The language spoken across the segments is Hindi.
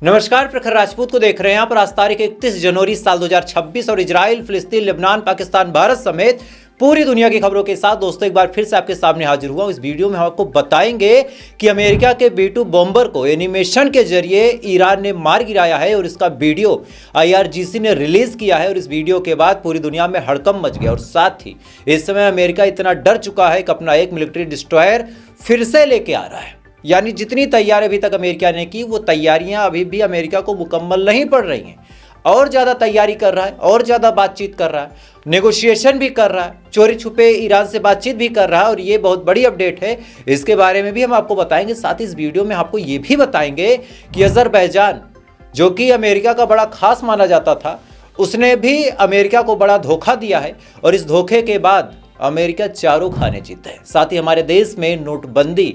नमस्कार, प्रखर राजपूत को देख रहे हैं आप। आज तारीख 31 जनवरी साल 2026 और इजराइल, फिलिस्तीन, लेबनान, पाकिस्तान, भारत समेत पूरी दुनिया की खबरों के साथ दोस्तों एक बार फिर से आपके सामने हाजिर हुआ। इस वीडियो में हम आपको बताएंगे कि अमेरिका के B2 बॉम्बर को एनिमेशन के जरिए ईरान ने मार गिराया है और इसका वीडियो IRGC ने रिलीज किया है और इस वीडियो के बाद पूरी दुनिया में हड़कंप मच गया। और साथ ही इस समय अमेरिका इतना डर चुका है कि अपना एक मिलिट्री डिस्ट्रॉयर फिर से लेके आ रहा है। यानी जितनी तैयारी अभी तक अमेरिका ने की, वो तैयारियां अभी भी अमेरिका को मुकम्मल नहीं पड़ रही हैं। और ज़्यादा तैयारी कर रहा है, और ज़्यादा बातचीत कर रहा है, नेगोशिएशन भी कर रहा है, चोरी छुपे ईरान से बातचीत भी कर रहा है। और ये बहुत बड़ी अपडेट है, इसके बारे में भी हम आपको बताएंगे। साथ ही इस वीडियो में आपको ये भी बताएंगे कि अजरबैजान, जो कि अमेरिका का बड़ा खास माना जाता था, उसने भी अमेरिका को बड़ा धोखा दिया है और इस धोखे के बाद अमेरिका चारों खाने जीता है। साथ ही हमारे देश में नोटबंदी,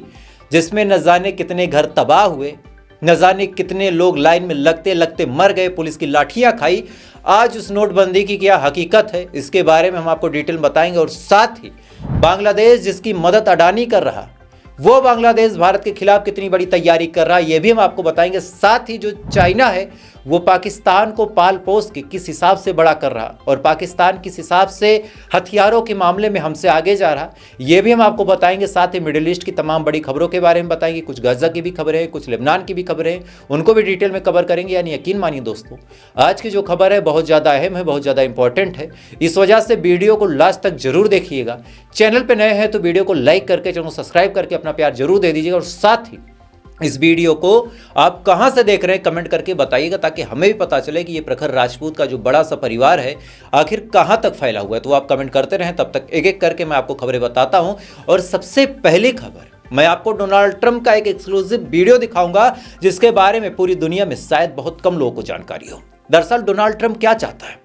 जिसमें न जाने कितने घर तबाह हुए, न जाने कितने लोग लाइन में लगते लगते मर गए, पुलिस की लाठियां खाई। आज उस नोटबंदी की क्या हकीकत है, इसके बारे में हम आपको डिटेल बताएंगे। और साथ ही बांग्लादेश, जिसकी मदद अडानी कर रहा, वो बांग्लादेश भारत के खिलाफ कितनी बड़ी तैयारी कर रहा है, ये भी हम आपको बताएंगे। साथ ही जो चाइना है, वो पाकिस्तान को पाल पोस के किस हिसाब से बड़ा कर रहा और पाकिस्तान किस हिसाब से हथियारों के मामले में हमसे आगे जा रहा, ये भी हम आपको बताएंगे। साथ ही मिडिल ईस्ट की तमाम बड़ी खबरों के बारे में बताएंगे। कुछ गाजा की भी खबरें हैं, कुछ लेबनान की भी खबरें हैं, उनको भी डिटेल में कवर करेंगे। यानी यकीन मानिए दोस्तों, आज की जो खबर है बहुत ज़्यादा अहम है, बहुत ज़्यादा इंपॉर्टेंट है। इस वजह से वीडियो को लास्ट तक जरूर देखिएगा। चैनल पर नए हैं तो वीडियो को लाइक करके, चैनल को सब्सक्राइब करके अपना प्यार जरूर दे दीजिएगा। और साथ ही इस वीडियो को आप कहां से देख रहे हैं कमेंट करके बताइएगा, ताकि हमें भी पता चले कि ये प्रखर राजपूत का जो बड़ा सा परिवार है आखिर कहां तक फैला हुआ है। तो आप कमेंट करते रहें, तब तक एक एक करके मैं आपको खबरें बताता हूं। और सबसे पहली खबर, मैं आपको डोनाल्ड ट्रंप का एक एक्सक्लूसिव वीडियो दिखाऊंगा, जिसके बारे में पूरी दुनिया में शायद बहुत कम लोगों को जानकारी हो। दरअसल डोनाल्ड ट्रंप क्या चाहता है।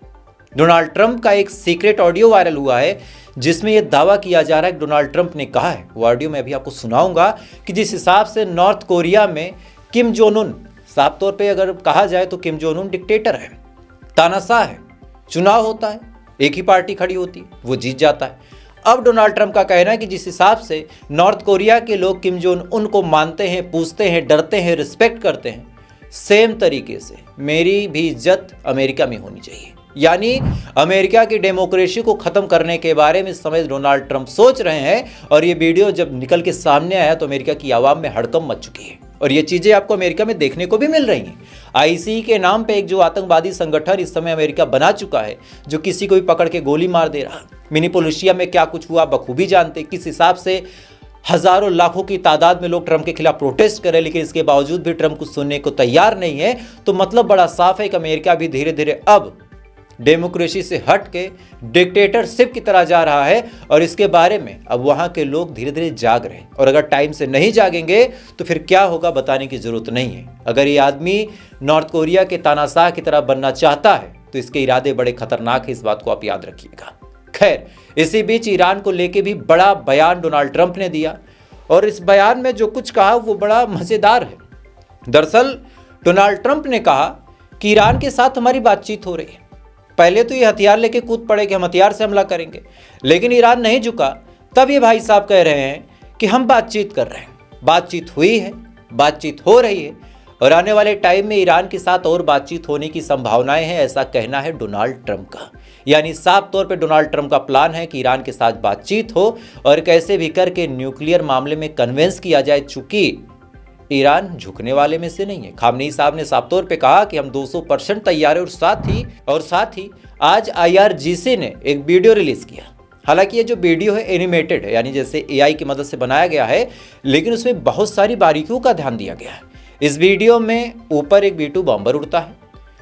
डोनाल्ड ट्रंप का एक सीक्रेट ऑडियो वायरल हुआ है, जिसमें यह दावा किया जा रहा है कि डोनाल्ड ट्रंप ने कहा है, वो ऑडियो मैं अभी आपको सुनाऊंगा, कि जिस हिसाब से नॉर्थ कोरिया में किम जोंग उन, साफ तौर पे अगर कहा जाए तो किम जोंग उन डिक्टेटर है, तानाशाह है। चुनाव होता है, एक ही पार्टी खड़ी होती है, वो जीत जाता है। अब डोनाल्ड ट्रंप का कहना है कि जिस हिसाब से नॉर्थ कोरिया के लोग किम जोंग उन को मानते हैं, पूछते हैं, डरते हैं, रिस्पेक्ट करते हैं, सेम तरीके से मेरी भी इज्जत अमेरिका में होनी चाहिए। यानी अमेरिका की डेमोक्रेसी को खत्म करने के बारे में इस समय डोनाल्ड ट्रंप सोच रहे हैं। और ये वीडियो जब निकल के सामने आया तो अमेरिका की आवाम में हड़कंप मच चुकी है और ये चीजें आपको अमेरिका में देखने को भी मिल रही हैं। ICE के नाम पे एक जो आतंकवादी संगठन इस समय अमेरिका बना चुका है, जो किसी को भी पकड़ के गोली मार दे रहा। मिनीपोलिशिया में क्या कुछ हुआ बखूबी जानते, किस हिसाब से हजारों लाखों की तादाद में लोग ट्रंप के खिलाफ प्रोटेस्ट करें, लेकिन इसके बावजूद भी ट्रंप कुछ सुनने को तैयार नहीं है। तो मतलब बड़ा साफ है कि अमेरिका भी धीरे धीरे अब डेमोक्रेसी से हट के डिक्टेटरशिप की तरह जा रहा है। और इसके बारे में अब वहाँ के लोग धीरे धीरे जाग रहे हैं। और अगर टाइम से नहीं जागेंगे तो फिर क्या होगा बताने की ज़रूरत नहीं है। अगर ये आदमी नॉर्थ कोरिया के तानाशाह की तरह बनना चाहता है तो इसके इरादे बड़े खतरनाक हैं, इस बात को आप याद रखिएगा। खैर, इसी बीच ईरान को लेके भी बड़ा बयान डोनाल्ड ट्रंप ने दिया और इस बयान में जो कुछ कहा वो बड़ा मज़ेदार है। दरअसल डोनाल्ड ट्रंप ने कहा कि ईरान के साथ हमारी बातचीत हो रही है। पहले तो ये हथियार लेके कूद पड़े कि हम हथियार से हमला करेंगे, लेकिन ईरान नहीं झुका। तब ये भाई साहब कह रहे हैं कि हम बातचीत कर रहे हैं, बातचीत हुई है, बातचीत हो रही है और आने वाले टाइम में ईरान के साथ और बातचीत होने की संभावनाएं हैं, ऐसा कहना है डोनाल्ड ट्रंप का। यानी साफ तौर पे डोनाल्ड ट्रंप का प्लान है कि ईरान के साथ बातचीत हो और कैसे भी करके न्यूक्लियर मामले में कन्विंस किया जाए। चूंकि ईरान झुकने वाले में से नहीं है। खामनेई साहब ने साफ तौर पे कहा कि हम 200% तैयार है। और साथ ही आज IRGC ने एक वीडियो रिलीज किया। हालांकि ये जो वीडियो है एनिमेटेड है, यानी जैसे AI की मदद से बनाया गया है, लेकिन उसमें बहुत सारी बारीकियों का ध्यान दिया गया है। इस वीडियो में ऊपर एक B2 बॉम्बर उड़ता है,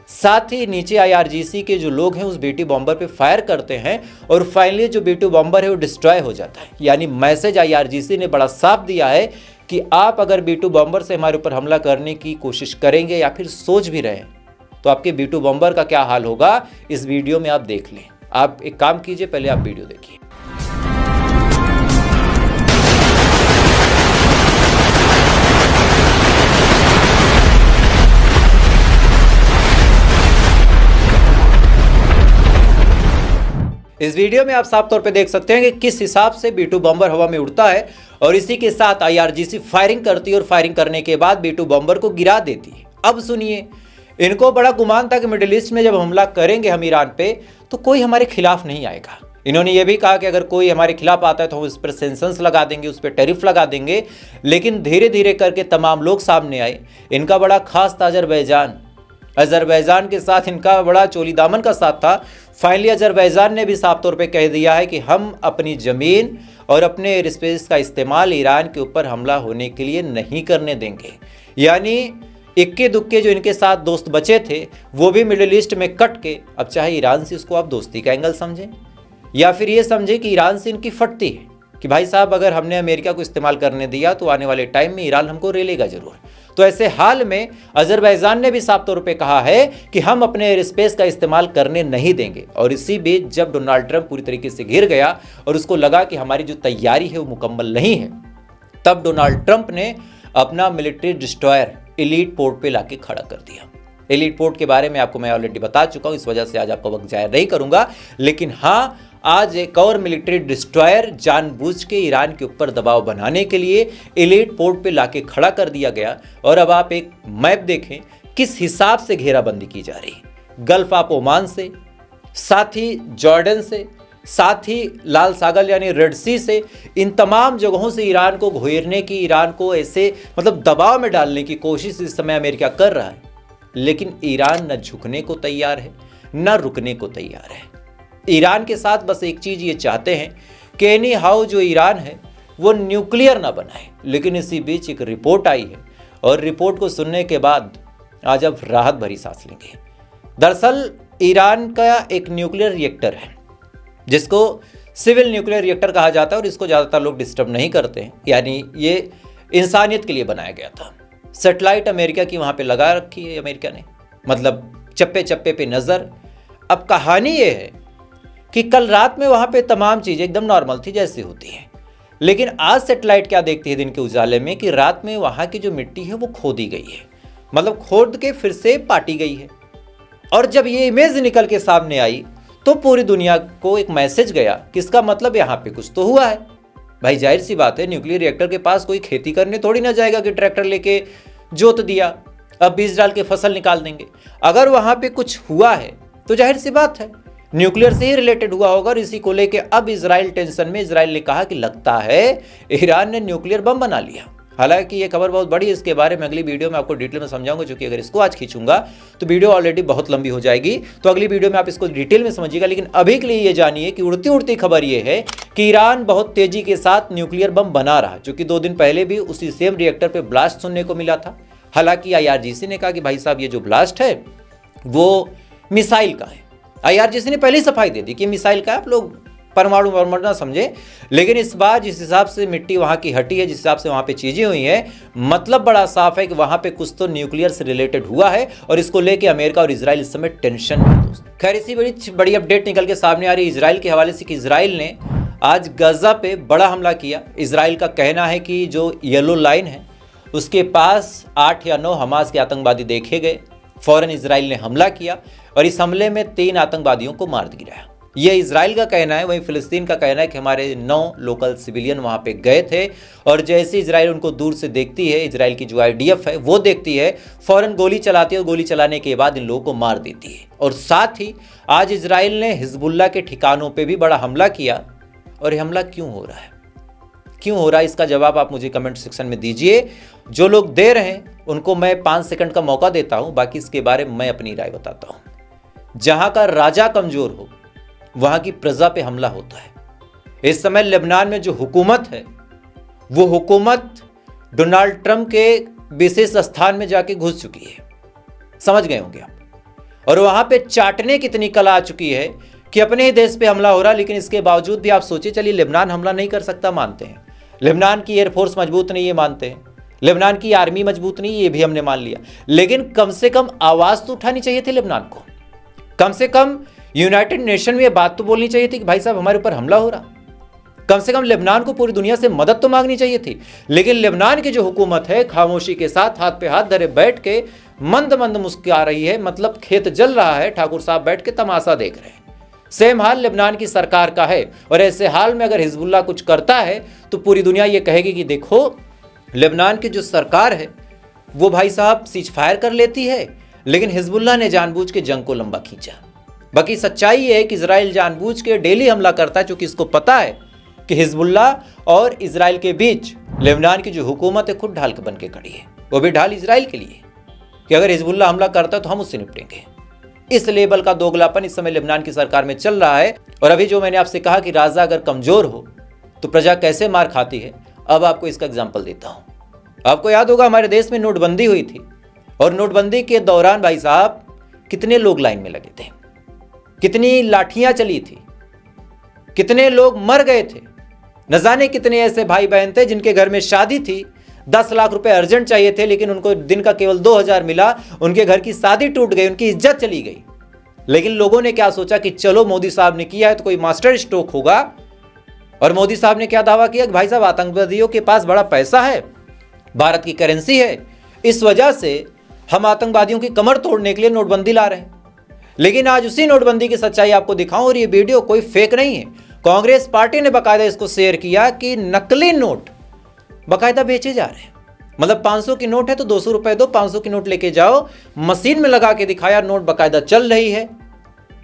साथ ही नीचे IRGC के जो लोग हैं उस B2 बॉम्बर पे फायर करते हैं और फाइनली जो B2 बॉम्बर है वो डिस्ट्रॉय हो जाता है। यानी मैसेज IRGC ने बड़ा साफ दिया है कि आप अगर B2 बॉम्बर से हमारे ऊपर हमला करने की कोशिश करेंगे या फिर सोच भी रहे हैं तो आपके B2 बॉम्बर का क्या हाल होगा, इस वीडियो में आप देख लें। आप एक काम कीजिए, पहले आप वीडियो देखिए। इस वीडियो में आप साफ तौर पे देख सकते हैं कि किस हिसाब से B2 बॉम्बर हवा में उड़ता है और इसी के साथ IRGC फायरिंग करती है और फायरिंग करने के बाद B2 बॉम्बर को गिरा देती है। अब सुनिए, इनको बड़ा गुमान था कि मिडिल ईस्ट में जब हमला करेंगे हम ईरान पे तो कोई हमारे खिलाफ नहीं आएगा। इन्होंने ये भी कहा कि अगर कोई हमारे खिलाफ आता है तो हम उस पर सेंक्शंस लगा देंगे, उस पर टैरिफ लगा देंगे। लेकिन धीरे धीरे करके तमाम लोग सामने आए। इनका बड़ा खास था अजरबैजान के साथ इनका बड़ा चोली दामन का साथ था। फाइनली अजरबैजान ने भी साफ तौर पे कह दिया है कि हम अपनी ज़मीन और अपने एयर स्पेस का इस्तेमाल ईरान के ऊपर हमला होने के लिए नहीं करने देंगे। यानी इक्के दुक्के जो इनके साथ दोस्त बचे थे वो भी मिडिल ईस्ट में कट के, अब चाहे ईरान से इसको आप दोस्ती का एंगल समझें या फिर ये समझें कि ईरान से इनकी फटती है कि भाई साहब अगर हमने अमेरिका को इस्तेमाल करने दिया तो आने वाले टाइम में ईरान हमको रेलेगा जरूर। तो ऐसे हाल में अजरबैजान ने भी साफ तौर पे कहा है कि हम अपने एयर स्पेस का इस्तेमाल करने नहीं देंगे। और इसी बीच जब डोनाल्ड ट्रंप पूरी तरीके से घिर गया और उसको लगा कि हमारी जो तैयारी है वो मुकम्मल नहीं है, तब डोनाल्ड ट्रंप ने अपना मिलिट्री डिस्ट्रॉयर एलीट पोर्ट पे लाके खड़ा कर दिया। एलीट पोर्ट के बारे में आपको मैं ऑलरेडी बता चुका हूं, इस वजह से आज आपको वक्त जाहिर नहीं करूंगा। लेकिन हाँ, आज एक और मिलिट्री डिस्ट्रॉयर जानबूझ के ईरान के ऊपर दबाव बनाने के लिए एलीट पोर्ट पे लाके खड़ा कर दिया गया। और अब आप एक मैप देखें किस हिसाब से घेराबंदी की जा रही है। गल्फ ऑफ ओमान से, साथ ही जॉर्डन से, साथ ही लाल सागर यानी रेड सी से, इन तमाम जगहों से ईरान को घेरने की, ईरान को ऐसे मतलब दबाव में डालने की कोशिश इस समय अमेरिका कर रहा है। लेकिन ईरान न झुकने को तैयार है न रुकने को तैयार है। ईरान के साथ बस एक चीज़ ये चाहते हैं कि एनी हाउ जो ईरान है वो न्यूक्लियर ना बनाए। लेकिन इसी बीच एक रिपोर्ट आई है और रिपोर्ट को सुनने के बाद आज अब राहत भरी सांस लेंगे। दरअसल ईरान का एक न्यूक्लियर रिएक्टर है जिसको सिविल न्यूक्लियर रिएक्टर कहा जाता है और इसको ज़्यादातर लोग डिस्टर्ब नहीं करते हैं। यानी ये इंसानियत के लिए बनाया गया था। सेटेलाइट अमेरिका की वहाँ पे लगा रखी है अमेरिका ने, मतलब चप्पे चप्पे पे नज़र। अब कहानी ये है कि कल रात में वहाँ पे तमाम चीज़ें एकदम नॉर्मल थी जैसी होती हैं, लेकिन आज सेटेलाइट क्या देखती है दिन के उजाले में कि रात में वहाँ की जो मिट्टी है वो खोदी गई है, मतलब खोद के फिर से पाटी गई है। और जब ये इमेज निकल के सामने आई तो पूरी दुनिया को एक मैसेज गया कि इसका मतलब यहाँ पे कुछ तो हुआ है। भाई जाहिर सी बात है, न्यूक्लियर रिएक्टर के पास कोई खेती करने थोड़ी ना जाएगा कि ट्रैक्टर लेके जोत दिया अब बीज डाल के फसल निकाल देंगे। अगर वहाँ पे कुछ हुआ है तो जाहिर सी बात है न्यूक्लियर से ही रिलेटेड हुआ होगा। और इसी को लेके अब इजराइल टेंशन में, इजराइल ने कहा कि लगता है ईरान ने न्यूक्लियर बम बना लिया। हालांकि ये खबर बहुत बड़ी है, इसके बारे में अगली वीडियो में आपको डिटेल में समझाऊंगा, क्योंकि अगर इसको आज खींचूंगा तो वीडियो ऑलरेडी बहुत लंबी हो जाएगी। तो अगली वीडियो में आप इसको डिटेल में समझिएगा। लेकिन अभी के लिए ये जानिए कि उड़ती उड़ती खबर ये है कि ईरान बहुत तेजी के साथ न्यूक्लियर बम बना रहा, जो कि 2 दिन पहले भी उसी सेम रिएक्टर पर ब्लास्ट सुनने को मिला था। हालांकि IRGC ने कहा कि भाई साहब ये जो ब्लास्ट है वो मिसाइल का है। IRGC ने पहले ही सफाई दे दी कि मिसाइल का, आप लोग परमाणु ना समझे। लेकिन इस बार जिस हिसाब से मिट्टी वहाँ की हटी है, जिस हिसाब से वहाँ पे चीज़ें हुई हैं, मतलब बड़ा साफ है कि वहाँ पे कुछ तो न्यूक्लियर से रिलेटेड हुआ है। और इसको लेके अमेरिका और इजराइल इस समय टेंशन में दोस्त। खैर इसी बड़ी अपडेट निकल के सामने आ रही है इजराइल के हवाले से कि इजराइल ने आज गजा पे बड़ा हमला किया। इजराइल का कहना है कि जो येलो लाइन है उसके पास 8 या 9 हमास के आतंकवादी देखे गए। फौरन इजराइल ने हमला किया और इस हमले में 3 आतंकवादियों को मार गिराया। यह इजराइल का कहना है। वहीं फिलिस्तीन का कहना है कि हमारे 9 लोकल सिविलियन वहां पे गए थे और जैसे इजराइल उनको दूर से देखती है, इजराइल की जो IDF है वो देखती है, फौरन गोली चलाती है और गोली चलाने के बाद इन लोगों को मार देती है। और साथ ही आज इजराइल ने हिजबुल्लाह के ठिकानों पर भी बड़ा हमला किया। और यह हमला क्यों हो रहा है, क्यों हो रहा है, इसका जवाब आप मुझे कमेंट सेक्शन में दीजिए। जो लोग दे रहे हैं उनको मैं 5 सेकंड का मौका देता हूं, बाकी इसके बारे में मैं अपनी राय बताता हूं। जहां का राजा कमजोर हो वहां की प्रजा पे हमला होता है। इस समय लेबनान में जो हुकूमत है वो हुकूमत डोनाल्ड ट्रंप के विशेष स्थान में जाके घुस चुकी है, समझ गए होंगे आप। और वहां पे चाटने की इतनी कला आ चुकी है कि अपने ही देश पे हमला हो रहा। लेकिन इसके बावजूद भी आप सोचिए, चलिए लेबनान हमला नहीं कर सकता मानते हैं, लेबनान की एयरफोर्स मजबूत नहीं है मानते हैं, लेबनान की आर्मी मजबूत नहीं, ये भी हमने मान लिया। लेकिन कम से कम आवाज तो उठानी चाहिए थी लेबनान को, कम से कम यूनाइटेड नेशन में ये बात तो बोलनी चाहिए थी कि भाई साहब हमारे ऊपर हमला हो रहा। कम से कम लेबनान को पूरी दुनिया से मदद तो मांगनी चाहिए थी। लेकिन लेबनान की जो हुकूमत है खामोशी के साथ हाथ पे हाथ धरे बैठ के मंद मंद मुस्कुरा रही है, मतलब खेत जल रहा है, ठाकुर साहब बैठ के तमाशा देख रहे हैं। सेम हाल लेबनान की सरकार का है। और ऐसे हाल में अगर हिजबुल्लाह कुछ करता है तो पूरी दुनिया ये कहेगी कि देखो लेबनान की जो सरकार है वो भाई साहब सीज फायर कर लेती है, लेकिन हिजबुल्लाह ने जानबूझ के जंग को लंबा खींचा। बाकी सच्चाई है कि इजराइल जानबूझ के डेली हमला करता है, क्योंकि इसको पता है कि हिजबुल्लाह और इजराइल के बीच लेबनान की जो हुकूमत है खुद ढाल के बन के खड़ी है। वो भी ढाल इजराइल के लिए कि अगर हिजबुल्लाह हमला करता है तो हम उससे निपटेंगे। इस लेवल का दोगलापन इस समय लेबनान की सरकार में चल रहा है। और अभी जो मैंने आपसे कहा कि राजा अगर कमजोर हो तो प्रजा कैसे मार खाती है, अब आपको इसका एग्जाम्पल देता हूं। आपको याद होगा हमारे देश में नोटबंदी हुई थी, और नोटबंदी के दौरान भाई साहब कितने लोग लाइन में लगे थे, कितनी लाठियां चली थी, कितने लोग मर गए थे। न जाने कितने ऐसे भाई बहन थे जिनके घर में शादी थी, 10 लाख रुपए अर्जेंट चाहिए थे, लेकिन उनको दिन का केवल 2000 मिला, उनके घर की शादी टूट गई, उनकी इज्जत चली गई। लेकिन लोगों ने क्या सोचा कि चलो मोदी साहब ने किया है तो कोई मास्टर स्ट्रोक होगा। और मोदी साहब ने क्या दावा किया कि भाई साहब आतंकवादियों के पास बड़ा पैसा है, भारत की करेंसी है, इस वजह से हम आतंकवादियों की कमर तोड़ने के लिए नोटबंदी ला रहे हैं। लेकिन आज उसी नोटबंदी की सच्चाई आपको दिखाऊं, और ये वीडियो कोई फेक नहीं है। कांग्रेस पार्टी ने बाकायदा इसको शेयर किया कि नकली नोट बाकायदा बेचे जा रहे हैं। मतलब 500 की नोट है तो 200 रुपए दो, 500 की नोट लेके जाओ, मशीन में लगा के दिखाया, नोट बाकायदा चल रही है,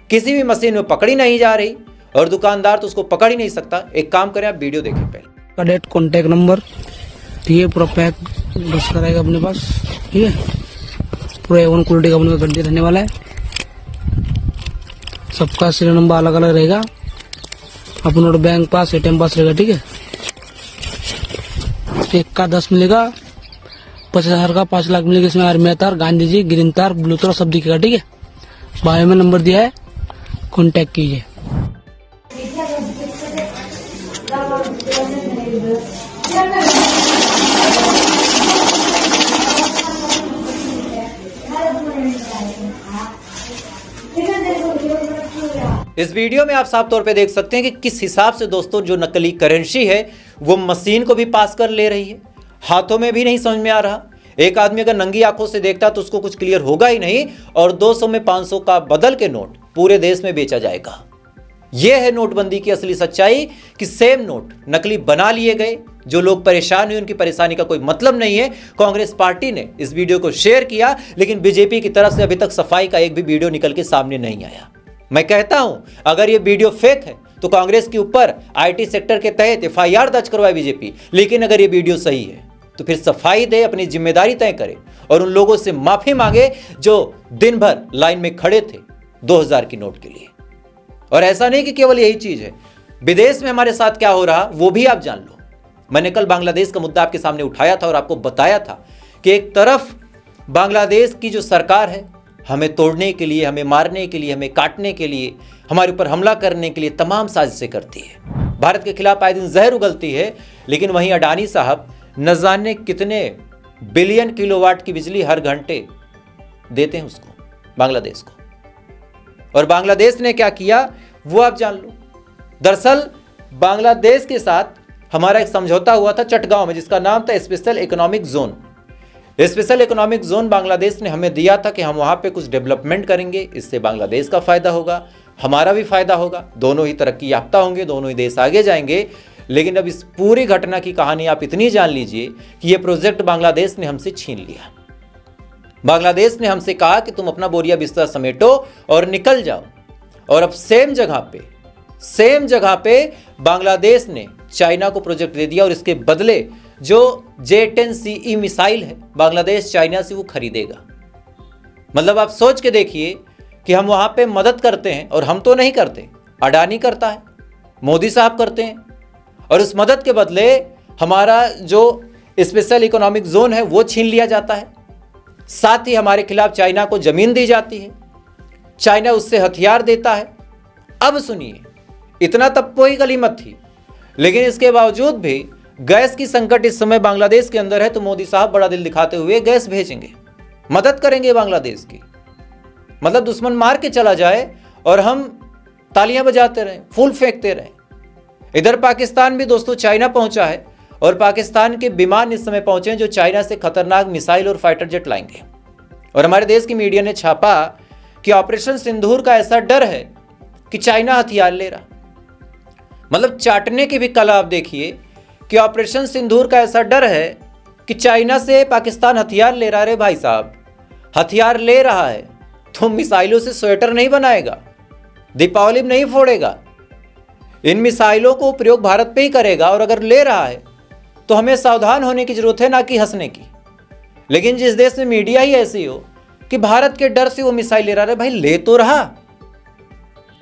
किसी भी मशीन में पकड़ी नहीं जा रही, और दुकानदार तो उसको पकड़ ही नहीं सकता। एक काम करें, आप वीडियो देखें पहले। का डेट, कॉन्टैक्ट नंबर, ठीक है, पूरा पैक बस कराएगा अपने पास, ठीक है, पूरा A1 क्वालिटी का अपने का गड्डी रहने वाला है। सबका सीरियल नंबर अलग अलग रहेगा, अपना बैंक पास, ATM पास रहेगा, ठीक है। एक का 10 मिलेगा, 50,000 का 5 लाख मिलेगा। इसमें आर्मी तार, गांधी जी, ग्रीन तार, ब्लू तार सब दिखेगा, ठीक है। बायो में नंबर दिया है, कॉन्टैक्ट कीजिए। इस वीडियो में आप साफ तौर पे देख सकते हैं कि किस हिसाब से दोस्तों जो नकली करेंसी है वो मशीन को भी पास कर ले रही है, हाथों में भी नहीं समझ में आ रहा। एक आदमी अगर नंगी आंखों से देखता तो उसको कुछ क्लियर होगा ही नहीं, और 200 में 500 का बदल के नोट पूरे देश में बेचा जाएगा। यह है नोटबंदी की असली सच्चाई कि सेम नोट नकली बना लिए गए। जो लोग परेशान हुए उनकी परेशानी का कोई मतलब नहीं है। कांग्रेस पार्टी ने इस वीडियो को शेयर किया, लेकिन बीजेपी की तरफ से अभी तक सफाई का एक भी वीडियो निकल के सामने नहीं आया। मैं कहता हूं अगर ये वीडियो फेक है तो कांग्रेस के ऊपर IT सेक्टर के तहत FIR दर्ज करवाए बीजेपी, लेकिन अगर ये वीडियो सही है तो फिर सफाई दे, अपनी जिम्मेदारी तय करे और उन लोगों से माफी मांगे जो दिन भर लाइन में खड़े थे 2000 की नोट के लिए। और ऐसा नहीं कि केवल यही चीज है, विदेश में हमारे साथ क्या हो रहा वो भी आप जान लो। मैंने कल बांग्लादेश का मुद्दा आपके सामने उठाया था और आपको बताया था कि एक तरफ बांग्लादेश की जो सरकार है हमें तोड़ने के लिए, हमें मारने के लिए, हमें काटने के लिए, हमारे ऊपर हमला करने के लिए तमाम साजिशें करती है, भारत के खिलाफ आए दिन जहर उगलती है। लेकिन वहीं अडानी साहब न जाने कितने बिलियन किलोवाट की बिजली हर घंटे देते हैं उसको, बांग्लादेश को। और बांग्लादेश ने क्या किया वो आप जान लो। दरअसल बांग्लादेश के साथ हमारा एक समझौता हुआ था चटगांव में, जिसका नाम था special economic zone. Special economic zone Bangladesh ने हमें दिया था कि हम वहां पे कुछ डेवलपमेंट करेंगे, इससे बांग्लादेश का फायदा होगा, हमारा भी फायदा होगा, दोनों ही तरक्की याफ्ता होंगे, दोनों ही देश आगे जाएंगे। लेकिन अब इस पूरी घटना की कहानी आप इतनी जान लीजिए कि यह प्रोजेक्ट बांग्लादेश ने हमसे छीन लिया। बांग्लादेश ने हमसे कहा कि तुम अपना बोरिया बिस्तर समेटो और निकल जाओ। और अब सेम जगह पे बांग्लादेश ने चाइना को प्रोजेक्ट दे दिया, और इसके बदले जो J-10CE मिसाइल है बांग्लादेश चाइना से वो खरीदेगा। मतलब आप सोच के देखिए कि हम वहां पे मदद करते हैं, और हम तो नहीं करते, अडानी करता है, मोदी साहब करते हैं, और उस मदद के बदले हमारा जो स्पेशल इकोनॉमिक जोन है वो छीन लिया जाता है। साथ ही हमारे खिलाफ चाइना को जमीन दी जाती है, चाइना उससे हथियार देता है। अब सुनिए, इतना तब कोई गनीमत थी, लेकिन इसके बावजूद भी गैस की संकट इस समय बांग्लादेश के अंदर है, तो मोदी साहब बड़ा दिल दिखाते हुए गैस भेजेंगे, मदद करेंगे बांग्लादेश की। मतलब दुश्मन मार के चला जाए और हम तालियां बजाते रहें, फूल फेंकते रहें। इधर पाकिस्तान भी दोस्तों चाइना पहुंचा है, और पाकिस्तान के विमान इस समय पहुंचे हैं जो चाइना से खतरनाक मिसाइल और फाइटर जेट लाएंगे। और हमारे देश की मीडिया ने छापा कि ऑपरेशन सिंदूर का ऐसा डर है कि चाइना हथियार ले रहा। मतलब चाटने की भी कला आप देखिए कि ऑपरेशन सिंदूर का ऐसा डर है कि चाइना से पाकिस्तान हथियार ले रहा है। रे भाई साहब, हथियार ले रहा है तो मिसाइलों से स्वेटर नहीं बनाएगा, दीपावली में नहीं फोड़ेगा। इन मिसाइलों को प्रयोग भारत पे ही करेगा। और अगर ले रहा है तो हमें सावधान होने की जरूरत है, ना कि हंसने की। लेकिन जिस देश में मीडिया ही ऐसी हो कि भारत के डर से वो मिसाइल ले रहा है, भाई ले तो रहा,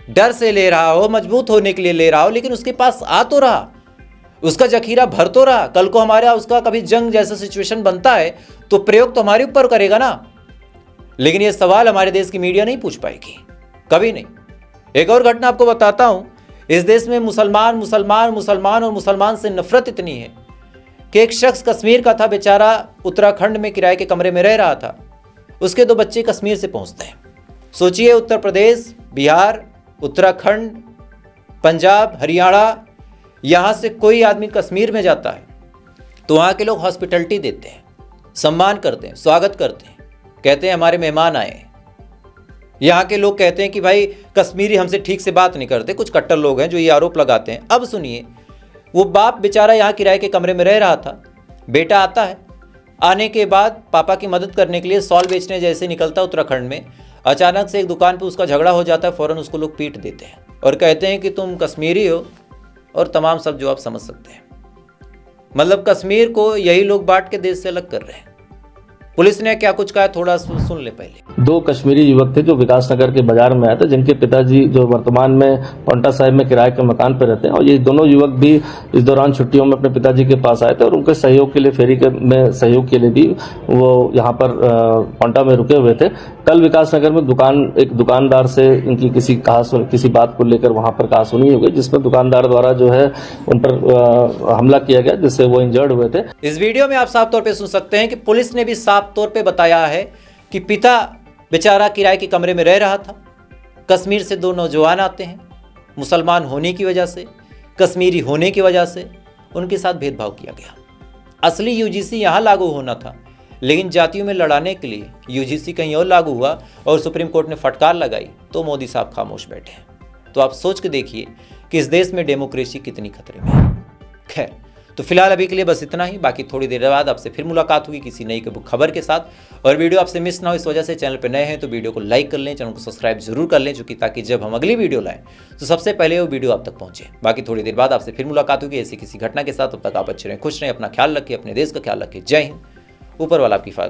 डर से ले रहा हो, मजबूत होने के लिए ले रहा हो, लेकिन उसके पास आ तो रहा, उसका जखीरा भर तो रहा। कल को हमारा उसका कभी जंग जैसा सिचुएशन बनता है तो प्रयोग तो हमारे ऊपर करेगा ना। लेकिन ये सवाल हमारे देश की मीडिया नहीं पूछ पाएगी, कभी नहीं। एक और घटना आपको बताता हूं। इस देश में मुसलमान मुसलमान मुसलमान और मुसलमान से नफरत इतनी है कि एक शख्स कश्मीर का था, बेचारा उत्तराखंड में किराए के कमरे में रह रहा था। उसके 2 बच्चे कश्मीर से पहुंचते हैं। सोचिए, उत्तर प्रदेश, बिहार, उत्तराखंड, पंजाब, हरियाणा, यहाँ से कोई आदमी कश्मीर में जाता है तो वहाँ के लोग हॉस्पिटलिटी देते हैं, सम्मान करते हैं, स्वागत करते हैं, कहते हैं हमारे मेहमान आए। यहाँ के लोग कहते हैं कि भाई कश्मीरी हमसे ठीक से बात नहीं करते। कुछ कट्टर लोग हैं जो ये आरोप लगाते हैं। अब सुनिए, वो बाप बेचारा यहाँ किराए के कमरे में रह रहा था। बेटा आता है, आने के बाद पापा की मदद करने के लिए सॉल बेचने जैसे निकलता उत्तराखंड में, अचानक से एक दुकान पे उसका झगड़ा हो जाता है। फ़ौरन उसको लोग पीट देते हैं और कहते हैं कि तुम कश्मीरी हो, और तमाम सब जो आप समझ सकते हैं। मतलब कश्मीर को यही लोग बांट के देश से अलग कर रहे हैं। पुलिस ने क्या कुछ कहा, थोड़ा सुन ले पहले। 2 कश्मीरी युवक थे जो विकास नगर के बाजार में आए थे, जिनके पिताजी जो वर्तमान में पांटा साहिब में किराए के मकान पर रहते हैं। और ये दोनों युवक भी इस दौरान छुट्टियों में अपने पिताजी के पास आए थे और उनके सहयोग के लिए, फेरी में सहयोग के लिए भी वो यहाँ पर पांटा में रुके हुए थे। कल विकास नगर में एक दुकानदार से इनकी किसी बात को लेकर वहां पर कहासुनी हो गई, जिसमें दुकानदार द्वारा जो है उन पर हमला किया गया, जिससे वो इंजर्ड हुए थे। इस वीडियो में आप साफ तौर पे सुन सकते हैं कि पुलिस ने भी साफ तौर पे बताया है कि पिता बेचारा किराए के कमरे में रह रहा था। कश्मीर से 2 नौजवान आते हैं, मुसलमान होने की वजह से, कश्मीरी होने की वजह से उनके साथ भेदभाव किया गया। असली यूजीसी यहाँ लागू होना था, लेकिन जातियों में लड़ाने के लिए यूजीसी कहीं और लागू हुआ और सुप्रीम कोर्ट ने फटकार लगाई तो मोदी साहब खामोश बैठे हैं। तो आप सोच के देखिए कि इस देश में डेमोक्रेसी कितनी खतरे में है। खैर, तो फिलहाल अभी के लिए बस इतना ही। बाकी थोड़ी देर बाद आपसे फिर मुलाकात होगी किसी नई खबर के साथ। और वीडियो आपसे मिस ना हो, इस वजह से चैनल पर नए हैं तो वीडियो को लाइक कर लें, चैनल को सब्सक्राइब जरूर कर लें, चूँकि ताकि जब हम अगली वीडियो लाएं तो सबसे पहले वो वीडियो आप तक पहुंचे। बाकी थोड़ी देर बाद आपसे फिर मुलाकात होगी ऐसी किसी घटना के साथ। तब तक आप अच्छे रहें, खुश रहें, अपना ख्याल रखें, अपने देश का ख्याल रखें। जय हिंद। ऊपर वाला आपकी हिफाजत